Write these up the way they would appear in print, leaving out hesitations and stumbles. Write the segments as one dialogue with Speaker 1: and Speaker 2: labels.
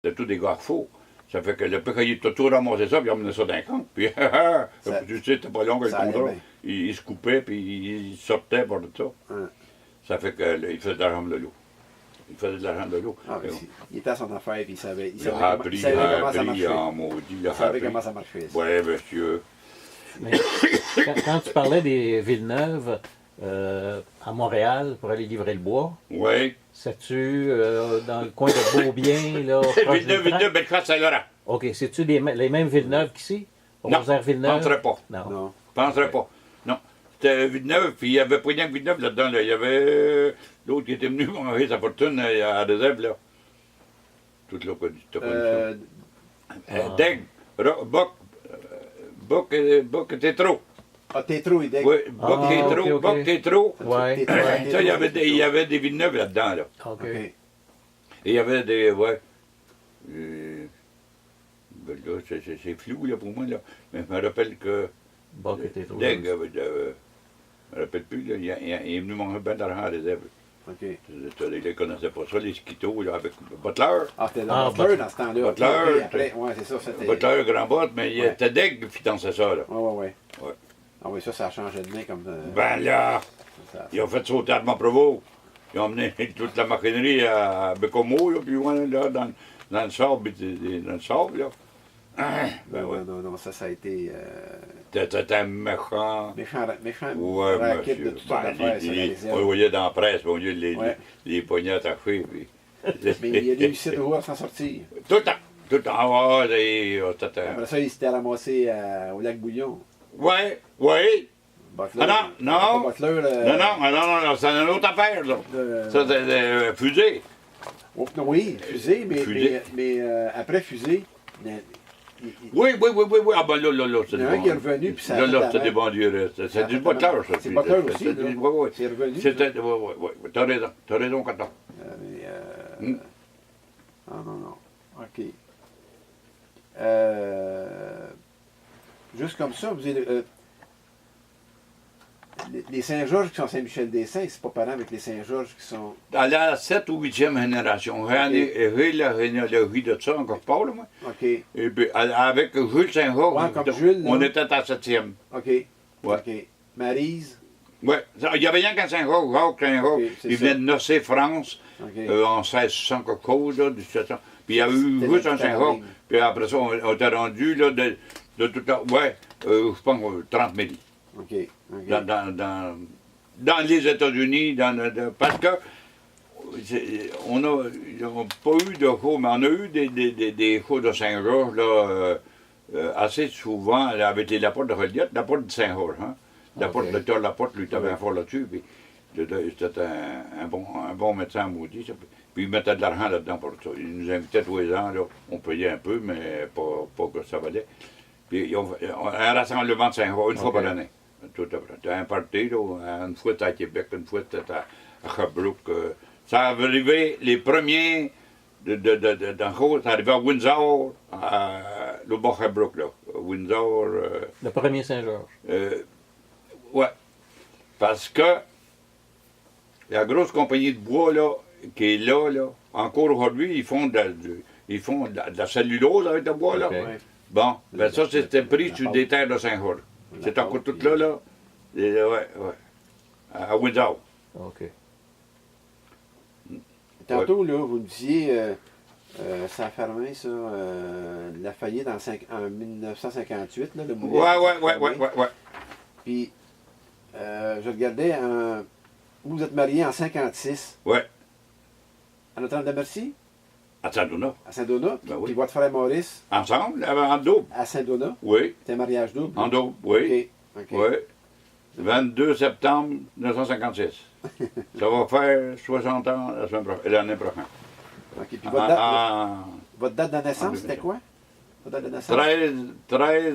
Speaker 1: C'était tous des gars faux. Ça fait que le pécaillé tout ramassé ça, puis il emmenait ça d'un camp. Puis, tu sais, c'était pas long que le contrat. Il se coupait, puis il sortait pour tout ça. Ça fait qu'il faisait de l'argent de l'eau. Il faisait de l'argent de l'eau.
Speaker 2: Ah, il était à son affaire, puis il savait,
Speaker 1: il a appris, comment ça marchait.
Speaker 2: Il savait comment ça marchait.
Speaker 1: Oui, monsieur.
Speaker 3: Mais, quand tu parlais des Villeneuve à Montréal pour aller livrer le bois,
Speaker 1: oui.
Speaker 3: C'est-tu dans le coin de Beaubien, là?
Speaker 1: Villeneuve, Bellecote-Saint-Laurent.
Speaker 3: OK. C'est-tu les mêmes Villeneuve qu'ici?
Speaker 1: Non, je ne penserais pas.
Speaker 3: Non.
Speaker 1: Je ne penserais pas. Non. C'était Villeneuve, puis il y avait pas rien que Villeneuve là-dedans. Là. Il y avait l'autre qui était venu manger sa fortune à Réserve, là. Tout là, tu as connu ça. Deg, Boc et Tétro.
Speaker 2: Ah, Tétro et Deg.
Speaker 1: Oui, Boc, Tétro.
Speaker 3: Ouais.
Speaker 1: Ça, il y avait des Villeneuve là-dedans, là.
Speaker 3: OK.
Speaker 1: Et il y avait des, ouais. Ben là, c'est flou, là, pour moi, là. Mais je me rappelle que...
Speaker 3: Boc et Tétro.
Speaker 1: Deg, je me rappelle plus, là, il est venu manger bien d'argent à Réserve.
Speaker 2: OK.
Speaker 1: Ils ne connaissaient pas ça, les skitos, là, avec Butler.
Speaker 2: Ah, c'était Butler dans ce temps-là.
Speaker 1: Butler.
Speaker 2: Après, ouais, c'est ça.
Speaker 1: Butler, grand botte, mais il était Deg qui finançait ça, là.
Speaker 2: Ouais. Ah oui, ça a changé de main comme...
Speaker 1: Ben là, ils ont fait sauter à Provo. Ils ont emmené toute la machinerie à Bécomo, là, puis là, dans le sable, là.
Speaker 2: Non, ça a été...
Speaker 1: C'était méchant.
Speaker 2: Méchant
Speaker 1: ouais,
Speaker 2: racket de toutes sortes d'affaires,
Speaker 1: on le voyait dans la presse, on voyait les poignets attachés. Puis...
Speaker 2: Mais il a réussi à s'en sortir.
Speaker 1: Tout le temps.
Speaker 2: Après ça, il s'était ramassé au lac Bouillon.
Speaker 1: Oui.
Speaker 2: Butler,
Speaker 1: non,
Speaker 2: Butler,
Speaker 1: non, c'est une autre affaire, là. Ça, c'est fusée.
Speaker 2: Oui, fusée, mais après fusée...
Speaker 1: Oui. Ah ben là, c'est
Speaker 2: il y en a un qui est revenu, puis ça
Speaker 1: là, c'était des bandières. C'est du Butler, ça.
Speaker 2: C'est Butler aussi,
Speaker 1: oui.
Speaker 2: C'est revenu.
Speaker 1: Oui. T'as raison, Caton.
Speaker 2: Non. OK. Juste comme ça, vous avez... les Saint-Georges qui sont Saint-Michel-des-Saints, c'est pas pareil avec les Saint-Georges qui sont...
Speaker 1: À la 7 ou 8e génération. J'ai la généalogie de ça encore pas, là, moi.
Speaker 2: OK.
Speaker 1: Et puis, avec Jules Saint-Georges, on était à la 7e.
Speaker 2: OK. Maryse?
Speaker 1: Oui. Il n'y avait rien qu'un Saint-Georges, Jacques Saint-Georges. Il venait de Nocé, France, en 1600 quelque chose, là, 1700. Puis il y a eu juste un Saint-Georges. Puis après ça, on était rendu, là, de tout le temps. Ouais, je pense 30 000.
Speaker 2: OK.
Speaker 1: Dans les États-Unis, parce que on n'a pas eu de cours, mais on a eu des cours de Saint-Georges là, assez souvent là, avec les Laporte de Reliette, Laporte de Saint-Georges. Hein? Laporte, le docteur Laporte, lui, avait un fort là-dessus. C'était un bon médecin maudit. Ça. Puis il mettait de l'argent là-dedans pour ça. Il nous invitait tous les ans, là. On payait un peu, mais pas que ça valait. Puis un rassemblement de Saint-Georges, une fois par année. Tout à un party, là, une fois à Québec, une fois à Sherbrooke. Ça arrivait, les premiers d'en haut, ça arrivait à Windsor, le bas Sherbrooke, là. Windsor.
Speaker 3: Le premier Saint-Georges.
Speaker 1: Oui. Parce que la grosse compagnie de bois, là, qui est là, encore aujourd'hui, ils font de la cellulose avec le bois, là.
Speaker 2: Okay.
Speaker 1: Bon, ben ça, c'était pris sur des terres de Saint-Georges. C'est encore tout là. Ouais. À Windsor.
Speaker 3: OK.
Speaker 2: Tantôt, là, vous me disiez, ça a fermé, ça, Lafayette en 1958, là, le moulin.
Speaker 1: Ouais.
Speaker 2: Puis, je regardais, vous êtes marié en 56.
Speaker 1: Ouais.
Speaker 2: À Notre-Dame-de-Merci?
Speaker 1: À Saint-Donat.
Speaker 2: À Saint-Donat.
Speaker 1: Ben oui.
Speaker 2: Puis votre frère Maurice?
Speaker 1: Ensemble, en double.
Speaker 2: À Saint-Donat?
Speaker 1: Oui.
Speaker 2: C'était un mariage double?
Speaker 1: En double, oui.
Speaker 2: OK.
Speaker 1: Oui. 22 septembre 1956. Ça va faire 60 ans l'année prochaine.
Speaker 2: OK. Puis votre date de naissance, c'était quoi? Votre date de naissance?
Speaker 1: 13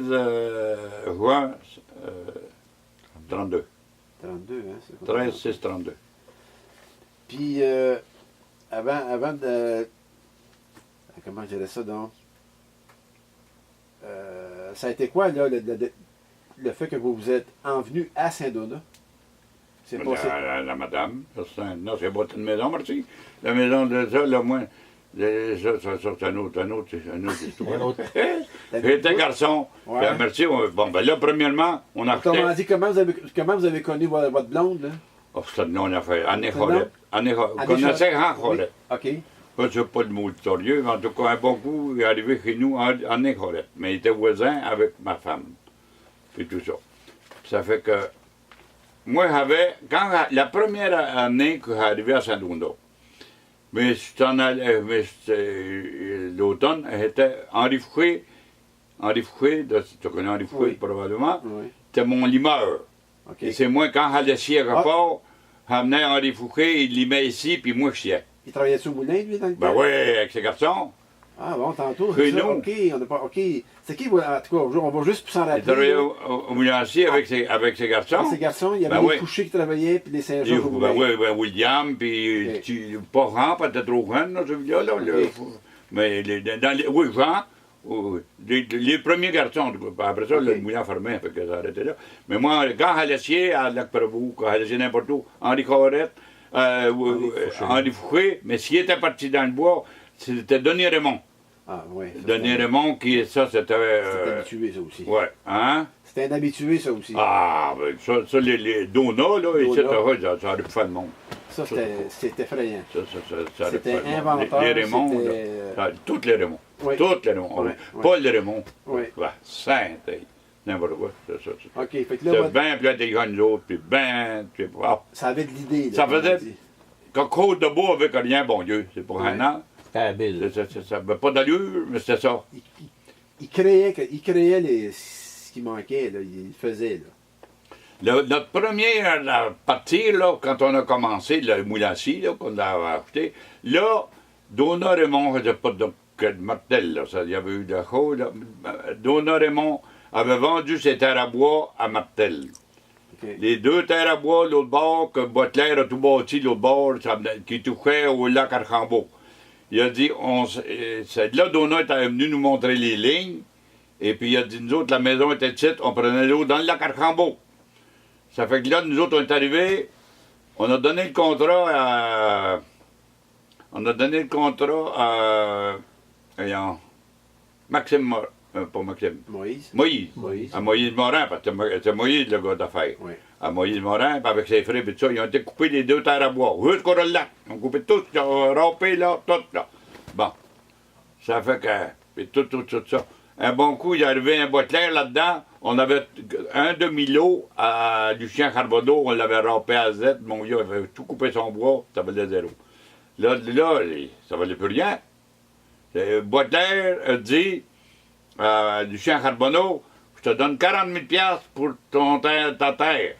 Speaker 1: juin 32.
Speaker 2: 32, hein? C'est quoi?
Speaker 1: 13, 6, 32.
Speaker 2: Puis, avant de... Comment je dirais ça, donc? Ça a été quoi, là, le fait que vous vous êtes envenu à Saint-Donat? C'est passé...
Speaker 1: La madame, non, c'est pas une maison, merci. La maison de ça, là, moi, Ça, c'est un autre histoire.
Speaker 3: Un autre.
Speaker 1: J'étais garçon.
Speaker 2: Ouais.
Speaker 1: Puis, merci. Bon, ben là, premièrement, on a
Speaker 2: Autrement
Speaker 1: acheté.
Speaker 2: dit, comment vous avez connu votre blonde, là?
Speaker 1: Oh, c'est non, on a fait Annie
Speaker 2: C'est non?
Speaker 1: Rolette. Annie Rolette. Connaissez Grand Rolette?
Speaker 2: OK.
Speaker 1: Moi, je n'ai pas de mot sérieux, mais en tout cas, un bon coup, il est arrivé chez nous en Écolette. Mais il était voisin avec ma femme. Puis tout ça. Ça fait que. Moi, j'avais. Quand la première année que j'arrivais à Saint-Dondo, mais l'automne, j'étais Henri Fouché. Henri Fouché, tu connais Henri Fouché
Speaker 2: Oui.
Speaker 1: probablement.
Speaker 2: Oui.
Speaker 1: C'était mon limeur.
Speaker 2: OK.
Speaker 1: Et c'est moi, quand j'allais scier à report, j'amenais Henri Fouché, il limait ici, puis moi, je sciais.
Speaker 2: Il travaillait-tu au moulin, lui, dans le
Speaker 1: Ben
Speaker 2: temps?
Speaker 1: oui, avec ses garçons.
Speaker 2: Ah bon, tantôt,
Speaker 1: Chez
Speaker 2: c'est ça.
Speaker 1: nous.
Speaker 2: OK, on n'a pas... OK. C'est qui, en tout cas, on va juste s'en
Speaker 1: Il
Speaker 2: rappeler.
Speaker 1: travaillait
Speaker 2: là.
Speaker 1: au Moulancier avec ses garçons.
Speaker 2: Ces garçons, il y avait
Speaker 1: Ben
Speaker 2: les
Speaker 1: oui.
Speaker 2: Fouché qui travaillaient, puis les Saint-Georges au
Speaker 1: Ben
Speaker 2: moulin.
Speaker 1: oui, ben William, puis
Speaker 2: Ok.
Speaker 1: pas Jean, pas être trop jeune, là, celui-là. Là,
Speaker 2: Ok.
Speaker 1: mais oui, Jean, les premiers garçons. En tout cas. Après ça,
Speaker 2: Ok.
Speaker 1: le moulin fermé, fait que ça arrêtait là. Mais moi, quand j'allais scier à Lac-Prévost, quand j'allais scier n'importe où, Henri Corrette,
Speaker 2: Fouché.
Speaker 1: Henri Fouché, mais s'il était parti dans le bois, c'était Denis Raymond.
Speaker 2: Ah oui. ça,
Speaker 1: Denis
Speaker 2: c'était-
Speaker 1: Raymond, qui, ça, c'était.
Speaker 2: C'était habitué, ça aussi.
Speaker 1: Ouais, hein?
Speaker 2: C'était un habitué, ça aussi.
Speaker 1: Ah, ben ça les donuts, là, ici,
Speaker 2: Donuts.
Speaker 1: ça aurait pu faire le monde.
Speaker 2: Ça, c'était effrayant.
Speaker 1: Ça aurait pu
Speaker 2: C'était
Speaker 1: faire le monde.
Speaker 2: inventeur,
Speaker 1: Les Raymond,
Speaker 2: c'était,
Speaker 1: là, toutes les Raymond.
Speaker 2: Oui.
Speaker 1: Toutes les Raymond.
Speaker 2: Ouais,
Speaker 1: Paul les Raymond.
Speaker 2: Oui.
Speaker 1: Ouais, sainte, n'importe quoi. Ça.
Speaker 2: OK, fait que là,
Speaker 1: C'est
Speaker 2: votre-
Speaker 1: bien plus intelligent que nous autres, puis bien.
Speaker 2: ça avait de l'idée. là,
Speaker 1: Ça
Speaker 2: comme on
Speaker 1: faisait-
Speaker 2: dit.
Speaker 1: Quand Côte de Bois avec rien, bon Dieu, c'est pour
Speaker 2: Ouais.
Speaker 1: un an.
Speaker 3: C'était habile.
Speaker 1: Ça n'avait pas d'allure, mais c'était ça.
Speaker 2: Il créait ce qui manquait, là, il le faisait. Là.
Speaker 1: Notre première partie, là, quand on a commencé le Moulassi, là, qu'on a acheté, là, Dona Raymond n'avait pas de martel, là, ça, il y avait eu de choses, là. Dona Raymond avait vendu ses terres à bois à Martel.
Speaker 2: OK.
Speaker 1: Les deux terres à bois, l'autre bord, que Boitler a tout bâti, l'autre bord, qui touchait au lac Archambault. Il a dit, c'est là Dona était venu nous montrer les lignes, et puis il a dit, nous autres, la maison était petite, on prenait l'eau dans le lac Archambault. Ça fait que là, nous autres, on est arrivés, on a donné le contrat à... voyons, Maxime Morin, pas Maxime,
Speaker 2: Moïse.
Speaker 1: Moïse.
Speaker 2: Moïse.
Speaker 1: À Moïse Morin, parce que c'est Moïse le gars d'affaires.
Speaker 2: Oui.
Speaker 1: À Moïse Morin, puis avec ses frères et tout ça, ils ont été coupés les deux terres à bois, jusqu'au lac. Ils ont coupé tout, ils ont râpé là, tout là. Bon. Ça fait que... Puis tout ça. Un bon coup, il est arrivé un boîte-l'air là-dedans. On avait un demi-lot à Lucien Charbonneau, on l'avait râpé à Z. Mon gars avait tout coupé son bois, ça valait zéro. Là, ça valait plus rien. Boîte-l'air a dit à Lucien Charbonneau, je te donne 40 000 $ pour ta terre.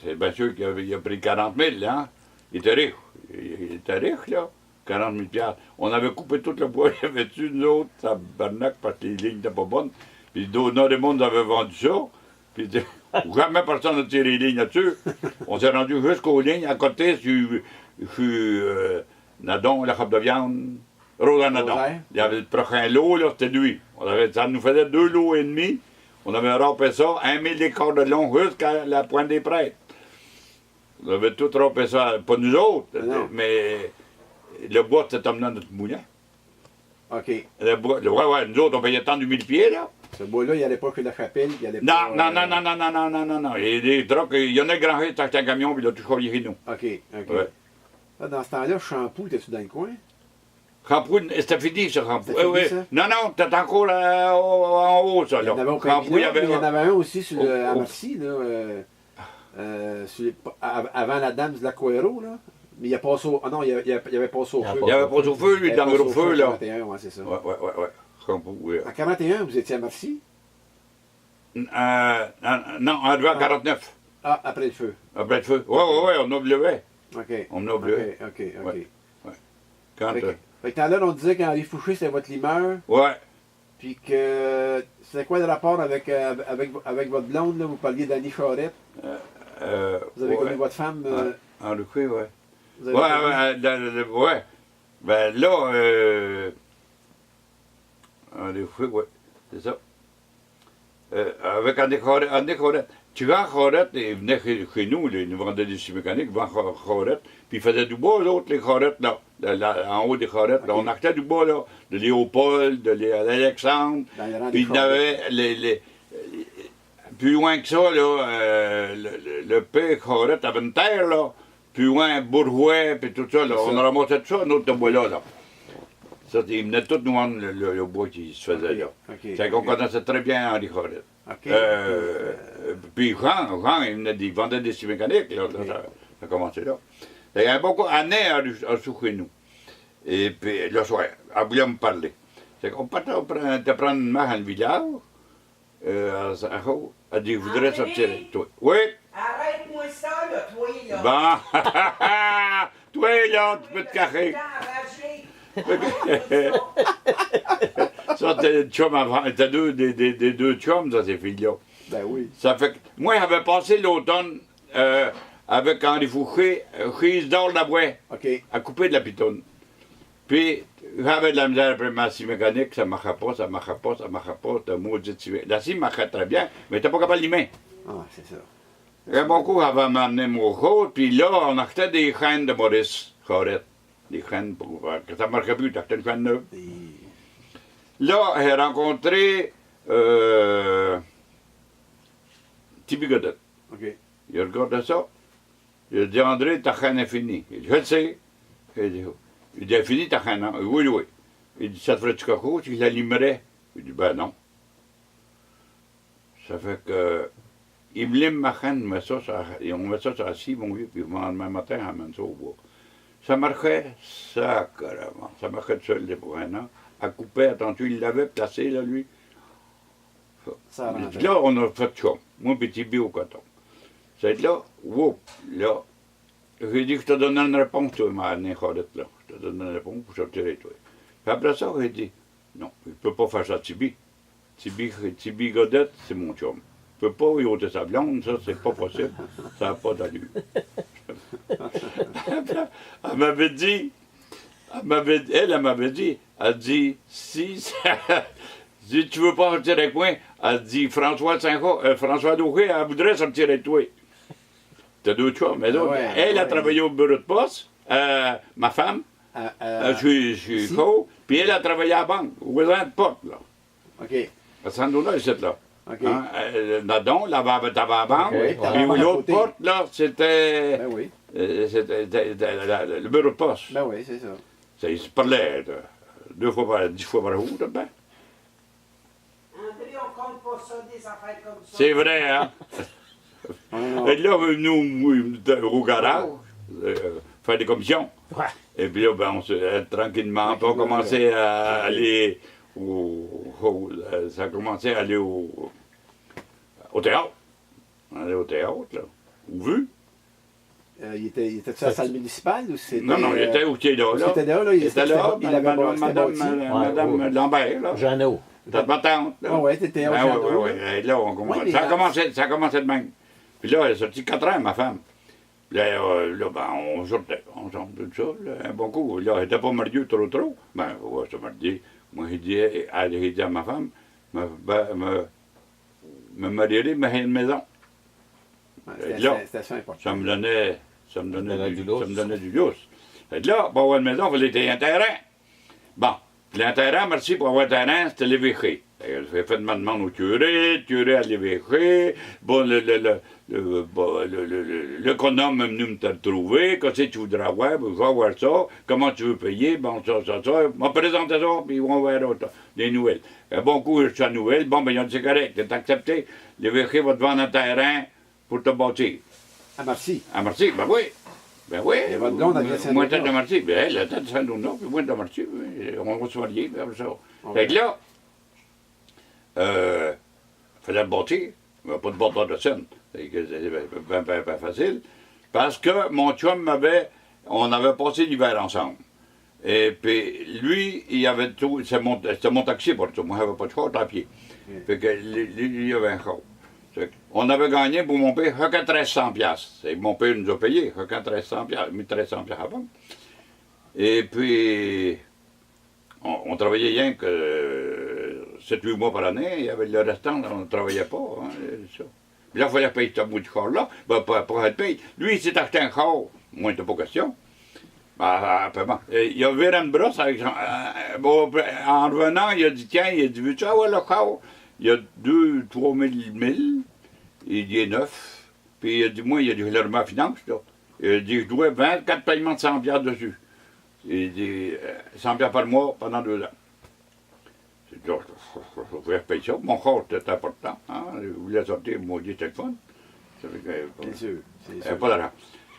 Speaker 1: C'est bien sûr qu'il a pris 40 000, hein? Il était riche. Il était riche, là. 40 000 $. On avait coupé tout le bois, il y avait dessus, nous autres, ça barnaque parce que les lignes n'étaient pas bonnes. Puis Dona Raymond nous avait vendu ça. Puis jamais personne n'a tiré les lignes là-dessus. On s'est rendu jusqu'aux lignes à côté sur Nadon, la chape de viande, Rosa Nadon.
Speaker 2: Rosaire.
Speaker 1: Il y avait le prochain lot, là, c'était lui. Ça nous faisait 2 lots et demi. On avait râpé ça, 1 000 d'écart de long jusqu'à la pointe des prêtres. On avait tout râpé ça, pas nous autres,
Speaker 2: Non.
Speaker 1: mais le bois s'est emmené dans notre moulin.
Speaker 2: OK.
Speaker 1: Le bois, ouais, nous autres, on payait tant de 1000 pieds, là.
Speaker 2: Ce bois-là, il n'allait pas que la chapelle, il allait
Speaker 1: Non,
Speaker 2: pas...
Speaker 1: non. Et les trucks, il y en a grand qui acheté un camion, puis il a tout choisi chez nous.
Speaker 2: OK, OK.
Speaker 1: Ouais.
Speaker 2: Là, dans ce temps-là, Champoux, étais-tu dans le coin?
Speaker 1: Rampoux, c'était fini, ce Rampoux.
Speaker 2: C'était fini, ça?
Speaker 1: Non, t'es encore en haut, ça,
Speaker 2: Il y
Speaker 1: là.
Speaker 2: en avait au
Speaker 1: Rampoux,
Speaker 2: Pamina, mais il y en avait un aussi sur
Speaker 1: au-
Speaker 2: à
Speaker 1: au-
Speaker 2: Marcy, là, avant la dame de la Coero, là. Mais il a passé au... Ah non, il avait passé au
Speaker 3: Il a
Speaker 2: feu.
Speaker 3: pas-
Speaker 1: Il y avait pas au feu, lui,
Speaker 2: Il
Speaker 1: dans
Speaker 2: avait
Speaker 1: le
Speaker 2: passé
Speaker 1: gros
Speaker 2: au
Speaker 1: feu, là.
Speaker 2: 41, ouais, c'est ça.
Speaker 1: Ouais. Rampoux, oui.
Speaker 2: En 41, vous étiez à Marcy?
Speaker 1: Non, on arrivait à 49.
Speaker 2: Ah, après le feu.
Speaker 1: Après le feu. Ouais, on oubliait.
Speaker 2: OK.
Speaker 1: On
Speaker 2: OK,
Speaker 1: oubliait.
Speaker 2: OK.
Speaker 1: Ouais. Quand,
Speaker 2: Fait que tout à l'heure, on disait qu'Henri Fouché, c'était votre limeur,
Speaker 1: ouais.
Speaker 2: puis que... C'est quoi le rapport avec votre blonde, là? Vous parliez d'Annie Charette. Vous avez connu votre femme...
Speaker 1: En Ruquet, ouais.
Speaker 2: vous avez connu-
Speaker 1: Ouais. Ben là, en Ruquet, ouais. C'est ça. avec Andy Corrette. Tu vois, Corrette, il venait chez nous, il nous vendait des scies mécaniques, il vendait Corrette, puis il faisait du bois, l'autre, les Correttes, là, en haut des Correttes.
Speaker 2: Ok.
Speaker 1: Là, on achetait du bois, là, de Léopold, de l'Alexandre,
Speaker 2: Dans le rang
Speaker 1: puis
Speaker 2: des
Speaker 1: il y avait plus loin que ça, là, le père Corrette avait une terre, là, plus loin, Bourgeois, puis tout ça, là,
Speaker 2: C'est
Speaker 1: on
Speaker 2: ça.
Speaker 1: ramassait tout ça, notre bois-là, là. Ça, ils venaient tous nous vendre le bois qui se faisait, là.
Speaker 2: OK.
Speaker 1: C'est qu'on connaissait très bien Henri Corrette.
Speaker 2: OK.
Speaker 1: Puis Jean, il vendait des scies mécaniques, là,
Speaker 2: Ok.
Speaker 1: ça a commencé là. Il y avait beaucoup d'années à sous chez nous. Et puis le soir, elle voulait me parler. C'est qu'on partait prendre une marche dans le village, elle dit, je voudrais
Speaker 4: Henri?
Speaker 1: sortir avec toi. Oui,
Speaker 4: Arrête-moi ça, là, toi, là.
Speaker 1: bon, toi là, tu peux te cacher. Ça, t'es le chum avant, t'as des deux chums, ça, ces filles-là.
Speaker 2: Ben oui.
Speaker 1: Ça fait que, moi, j'avais passé l'automne avec Henri Fouché, chez Isidore Labois,
Speaker 2: OK.
Speaker 1: à couper de la pitonne. Puis, j'avais de la misère après ma scie mécanique, ça ne marchait pas, ça ne marchait pas, ça ne marchait pas, de maudite scie. La scie marchait très bien, mais t'es pas capable de l'aimer.
Speaker 2: Ah, c'est ça.
Speaker 1: Un bon coup, j'avais m'amené mon côte, puis là, on achetait des chaînes de Maurice Corrette. Des chaînes pour que ça ne marchait plus, t'achetais une chaîne neuve.
Speaker 2: Et...
Speaker 1: Là, j'ai rencontré Tibi Godette.
Speaker 2: OK.
Speaker 1: Il regardait ça. Il a dit, André, ta chaîne est finie. Il dit, je le sais. Il dit, elle est finie ta chaîne, hein? Oui, oui. Il dit, ça te ferait-tu quelque chose? Il la limerait. Il dit, ben non. Ça fait que, il me lime ma chaîne, et on met ça sur la scie, mon vieux, puis le lendemain matin, on amène ça au bois. Ça marchait sacrément. Ça marchait tout seul, pour un an. À couper, attention, il l'avait placé, là, lui.
Speaker 2: Ça
Speaker 1: Puis
Speaker 2: rentrait.
Speaker 1: là, on a fait chum. Moi, petit bi au coton. C'est là, whoop, là. J'ai dit que je te donne une réponse, toi, ma Nicolette, là. Je te donne une réponse pour sortir avec toi. Puis après ça, j'ai dit, non, il ne peut pas faire ça à Tibi. Tibi Godette, c'est mon chum. Il ne peut pas y ôter sa blonde, ça, c'est pas possible. Ça n'a pas d'allure. Elle m'avait dit, elle m'avait dit, elle dit, si tu veux pas sortir avec moi, elle dit, François Dauché, elle voudrait sortir avec toi. T'as deux chums, mais l'autre,
Speaker 2: Ouais,
Speaker 1: elle a
Speaker 2: ouais.
Speaker 1: travaillé au bureau de poste, ma femme, je suis
Speaker 2: ici?
Speaker 1: chaud, puis elle a travaillé à la banque, au voisin de porte, là.
Speaker 2: OK.
Speaker 1: À Sandoula, ici, là.
Speaker 2: OK.
Speaker 1: Hein, là-dedans, là-bas, t'avais la banque,
Speaker 3: Ok,
Speaker 2: t'avais
Speaker 1: puis
Speaker 2: la banque à
Speaker 1: l'autre
Speaker 2: côté.
Speaker 1: porte, là, c'était
Speaker 2: Ben oui.
Speaker 1: le bureau de poste.
Speaker 2: Ben oui, c'est ça.
Speaker 1: Ça, il se parlait 10 fois par jour, là, ben.
Speaker 4: André, on compte pas ça, des affaires comme ça.
Speaker 1: C'est vrai, hein?
Speaker 2: Non,
Speaker 1: Et là, nous, au garage, faire des commissions.
Speaker 3: Ouais.
Speaker 1: Et puis là, ben, tranquillement, puis on commençait à aller ça a commencé à aller au théâtre. On allait au théâtre, là. Ou vu?
Speaker 2: il était à la salle municipale ou c'était...
Speaker 1: Non, non, il était où tu es là, là.
Speaker 2: C'était là, il était là,
Speaker 1: il
Speaker 2: il avait
Speaker 1: Madame
Speaker 3: Ouais.
Speaker 1: Lambert, là.
Speaker 3: Jeannot.
Speaker 1: T'as ma tante, là.
Speaker 2: Ah ouais, t'étais au
Speaker 1: Ben,
Speaker 2: Jeannot,
Speaker 1: oui, oui, oui. Et là,
Speaker 2: Ouais, mais
Speaker 1: ça a commencé de même. Puis là, elle est sortie 4 ans, ma femme. Puis là, ben, on sortait ensemble, tout ça, là, un bon coup. Là, elle n'était pas mariée trop. Ben, ouais, ça m'a dit. Moi, j'ai dit à ma femme, me marierai, mais une maison.
Speaker 2: Ouais,
Speaker 1: là,
Speaker 2: c'était ça important.
Speaker 1: Ça me donnait
Speaker 3: donnait du lousse.
Speaker 1: Ça me donnait du lousse. Fait que là, pour avoir une maison, il fallait qu'il y ait un terrain. Bon, puis un terrain, merci, pour avoir un terrain, c'était l'évêché. J'ai fait ma demande au curé, le curé à l'évêché. Bon, l'économe est venu me te trouver. Qu'est-ce que tu voudrais avoir? Ben, je vais avoir ça. Comment tu veux payer? Bon, ça. M'a présenté ça, puis ils vont voir des nouvelles. Un bon coup, je suis à nouvelle. Bon, ben, ils ont dit c'est correct, c'est accepté. L'évêché va te vendre un terrain pour te bâtir.
Speaker 2: Ah, merci.
Speaker 1: À Marcy, ben oui. Ben oui.
Speaker 2: Et votre blonde, elle vient de Saint-Donat.
Speaker 1: Moi, tête de Marcy. Ben elle, la tête de Saint-Donat, puis moi, de Marcy. On va se marier, puis après ça. Fait que là, fallait le bâtir. Il n'y avait pas de bâtard de scène. C'était pas facile. Parce que mon chum on avait passé l'hiver ensemble. Et puis, lui, il avait tout. C'était mon taxi pour tout. Moi, je n'avais pas de char, à pied. Fait que lui, il avait un char. On avait gagné pour mon père 1300 piastres. Mon père nous a payé 1300 piastres, 1300 piastres avant. Et puis, on travaillait rien que 7-8 mois par année, il y avait le restant, on ne travaillait pas. Hein, ça. Puis là, il fallait payer ce bout de char-là. Ben, pour être payé. Lui, il s'est acheté un char. Moi, il n'était pas question. Ben, bon. Il a viré une brosse avec son, bon, en revenant, il a dit, tiens, veux-tu avoir le char? Il y a 2-3 000. Il dit, 9. Puis il a dit, moi, il a dit, le remet à finance, là. Il a dit, je dois 24 paiements de 100 $ dessus. Il dit, 100 $ par mois pendant 2 ans. J'ai dit, je vais repayer ça. Mon char, c'était important. Hein? Je voulais sortir, moi, dit, c'était le fun. Ça fait que,
Speaker 2: C'est sûr. C'est sûr.
Speaker 1: pas d'argent.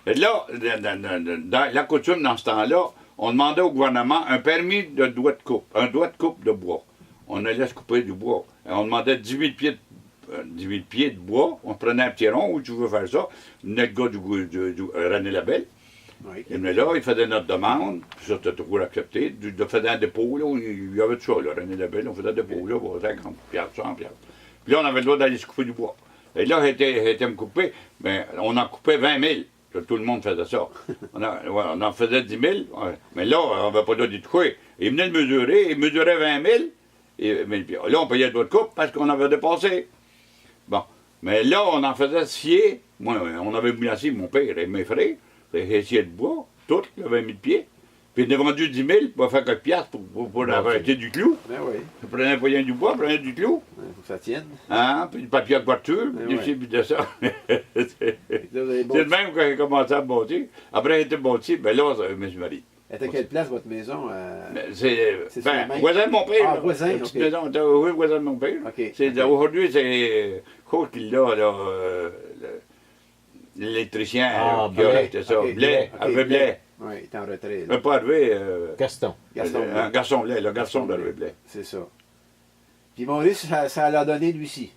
Speaker 1: Et là, dans la coutume, dans ce temps-là, on demandait au gouvernement un permis de doigt de coupe, un doigt de coupe de bois. On allait se couper du bois. Et on demandait 18 pieds de bois. On prenait un petit rond où tu veux faire ça. Le gars du René Labelle.
Speaker 2: Oui.
Speaker 1: Et mais là, il faisait notre demande, puis ça, c'était toujours accepté. Il faisait un dépôt, là, il y avait tout ça, là, René Labelle, on faisait un dépôt, là, pour 50 $, 100 $. Puis là, on avait le droit d'aller se couper du bois. Et là, il était me couper, mais on en coupait 20 000. Tout le monde faisait ça. On en faisait 10 000, ouais. Mais là, on n'avait pas le droit d'y couper. Il venait de mesurer, il mesurait 20 000, et là, on payait le droit de coupe parce qu'on avait dépassé. Bon. Mais là, on en faisait scier. Moi, on avait mouillé mon père et mes frères. C'est scier de bois, tout, le 20 000 pieds. Puis il a vendu 10 000 pour faire quelques piastres pour arrêter du clou.
Speaker 2: Ben oui.
Speaker 1: Je prenais pas rien du bois, je prenais du clou.
Speaker 2: Il faut que ça tienne.
Speaker 1: Hein? Puis du papier de voiture,
Speaker 2: Ben
Speaker 1: puis
Speaker 2: ouais.
Speaker 1: ci, puis de ça.
Speaker 2: Là, vous avez
Speaker 1: C'est le même quand il a commencé à bâtir. Après, il était bâti, ben là, je me suis marié.
Speaker 2: Elle était à quelle place, votre maison?
Speaker 1: C'est
Speaker 2: sur la main?
Speaker 1: voisin de mon père.
Speaker 2: Ah,
Speaker 1: là.
Speaker 2: voisin,
Speaker 1: Une petite
Speaker 2: ok.
Speaker 1: maison, oui, voisin de mon père.
Speaker 2: OK.
Speaker 1: Aujourd'hui, c'est quoi qu'il a, là, l'électricien
Speaker 3: Ah,
Speaker 1: qui a
Speaker 3: Blais.
Speaker 1: acheté ça.
Speaker 2: OK,
Speaker 1: Blais,
Speaker 2: OK,
Speaker 1: Hervé Blais.
Speaker 2: Oui, il est en retrait. Là.
Speaker 1: Pas Hervé,
Speaker 3: Gaston.
Speaker 2: Gaston Blais.
Speaker 1: un garçon Blais, le garçon
Speaker 2: Blais.
Speaker 1: d'Hervé Blais.
Speaker 2: C'est ça. Puis Maurice, ça l'a donné lui-ci.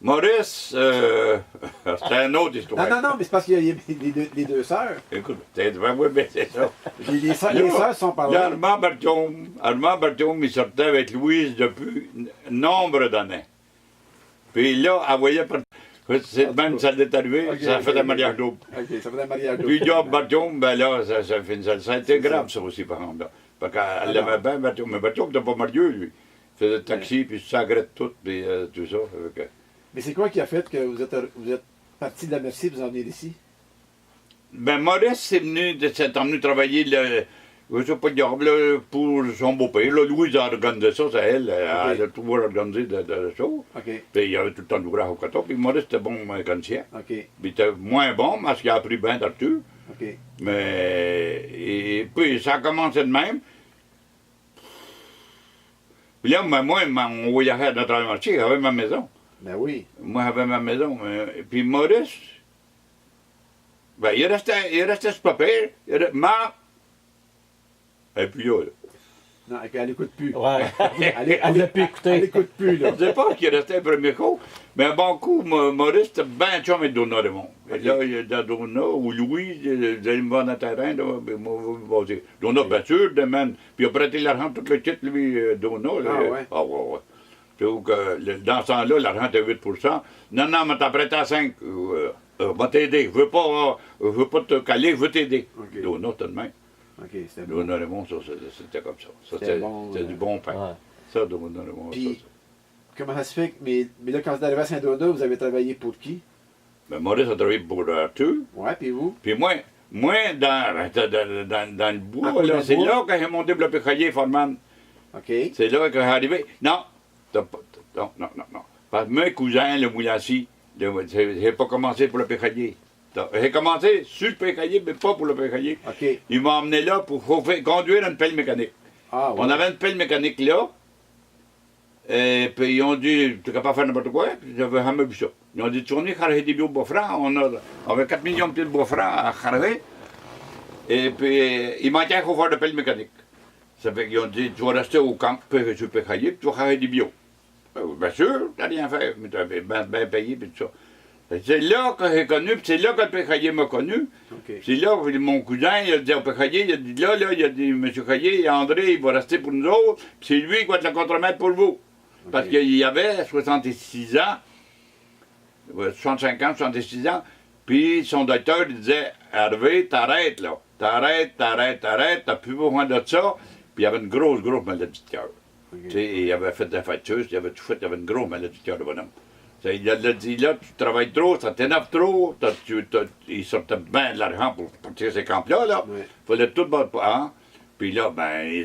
Speaker 1: Maurice, c'est une autre histoire.
Speaker 2: Non, mais c'est parce qu'il y a les deux sœurs.
Speaker 1: Écoute, oui, c'est ça.
Speaker 2: Les sœurs sont par
Speaker 1: Là,
Speaker 2: là.
Speaker 1: Armand Berthiaume, il sortait avec Louise depuis nombre d'années. Puis là, elle voyait par... C'est même, ça l'est arrivé,
Speaker 2: Ok,
Speaker 1: ça a fait
Speaker 2: ok,
Speaker 1: un mariage double.
Speaker 2: OK, ça faisait un mariage double.
Speaker 1: Puis Job Berthiaume, ben là, ça a été grave, ça aussi, par exemple. Là. Parce qu'elle l'aimait bien, Berthiaume. Mais Berthiaume n'était pas marié, lui. Il faisait le taxi, puis il s'agrait de tout, puis tout ça.
Speaker 2: Mais c'est quoi qui a fait que vous êtes parti de la Merci, vous en venez d'ici?
Speaker 1: Ben, Maurice s'est emmené travailler je sais pas diable, là, pour son beau-père. Là, Louise a organisé ça, c'est elle. Elle a tout organisé de ça.
Speaker 2: OK,
Speaker 1: Puis il y avait tout le temps d'ouvrage au coton. Puis Maurice était bon mécanicien.
Speaker 2: OK,
Speaker 1: Puis il était moins bon parce qu'il a appris bien d'Arthur.
Speaker 2: OK.
Speaker 1: Mais et puis ça a commencé de même. Puis là, moi, on voyageait à notre marché, j'avais ma maison.
Speaker 2: Ben oui.
Speaker 1: Moi, j'avais ma maison. Puis Maurice, ben, il restait ce papier. Et puis là,
Speaker 2: Non, elle n'écoute plus.
Speaker 3: Ouais.
Speaker 2: Elle
Speaker 3: On l'a pu écouter.
Speaker 2: Elle n'écoute plus, là.
Speaker 1: je ne sais pas qui restait le premier coup, mais un bon coup, Maurice, c'était bien chum avec Donna Raymond. Et là, il y a dans Donna, ou Louis, vous allez me voir dans le terrain, là, ben, moi, vous vas Donna, bien sûr, demande. Puis il a prêté l'argent, tout le titre, lui, Donna. Là,
Speaker 2: Ah ouais?
Speaker 1: Ah ouais, ouais. Donc, dans ce temps-là, l'argent était 8 Non, mais t'as prêté à 5 va t'aider. Je veux pas te caler, je veux t'aider.
Speaker 2: OK.
Speaker 1: Donna, t'as de même.
Speaker 2: OK, c'était bon.
Speaker 1: Donna Raymond, ça, c'était comme ça. Ça,
Speaker 2: C'était bon,
Speaker 1: c'était du bon pain.
Speaker 3: Ouais.
Speaker 1: Ça, Donna Raymond,
Speaker 2: Puis-
Speaker 1: ça.
Speaker 2: Comment ça se fait que... Mais là, quand vous êtes arrivé à Saint-Donat, vous avez travaillé pour qui?
Speaker 1: Ben, Maurice a travaillé pour Arthur.
Speaker 2: Ouais, puis vous?
Speaker 1: Puis moi dans le bois,
Speaker 2: Ah, dans
Speaker 1: là,
Speaker 2: le
Speaker 1: c'est
Speaker 2: bois?
Speaker 1: là que j'ai monté le pécailler, Forman.
Speaker 2: OK.
Speaker 1: C'est là que j'ai arrivé. Non, non. Parce que mes cousins, le Moulassi, j'ai pas commencé pour le pécailler. J'ai commencé sur le pécailler, mais pas pour le pécailler.
Speaker 2: OK.
Speaker 1: Ils m'ont emmené là pour conduire une pelle mécanique.
Speaker 2: Ah, ouais.
Speaker 1: On avait une pelle mécanique là. Et puis ils ont dit, tu es capable de faire n'importe quoi. Puis j'avais jamais vu ça. Ils ont dit, tournez, carré des bois francs. On avait 4 millions de pieds de bois francs à carrer. Et puis, il manquait un chauffeur de pelle mécanique. Ça fait qu'ils ont dit, tu vas rester au camp, tu peux cailler, puis tu vas carrer des bio. Bien sûr, tu n'as rien fait, mais tu as bien payé, puis tout ça. C'est là que j'ai connu, puis c'est là que le pécailler m'a connu.
Speaker 2: OK.
Speaker 1: C'est là que mon cousin, il a dit au pécailler, il a dit là, il a dit, monsieur Caillé, André, il va rester pour nous autres, puis c'est lui qui va être le contre-maître pour vous. Parce
Speaker 2: OK.
Speaker 1: qu'il avait 66 ans, 65 ans, 66 ans, puis son docteur il disait, Hervé, t'arrêtes là, t'arrêtes, t'as plus besoin de ça. Puis il avait une grosse maladie de cœur.
Speaker 2: Ok.
Speaker 1: Tu sais, il avait fait de la facture, il avait tout fait, il avait une grosse maladie de cœur, le bonhomme. Ça, il a dit, là, tu travailles trop, ça t'énerve trop, il sortait bien de l'argent pour tirer ces camps-là, là.
Speaker 2: Ouais.
Speaker 1: Il fallait tout battre, hein? Puis là, ben,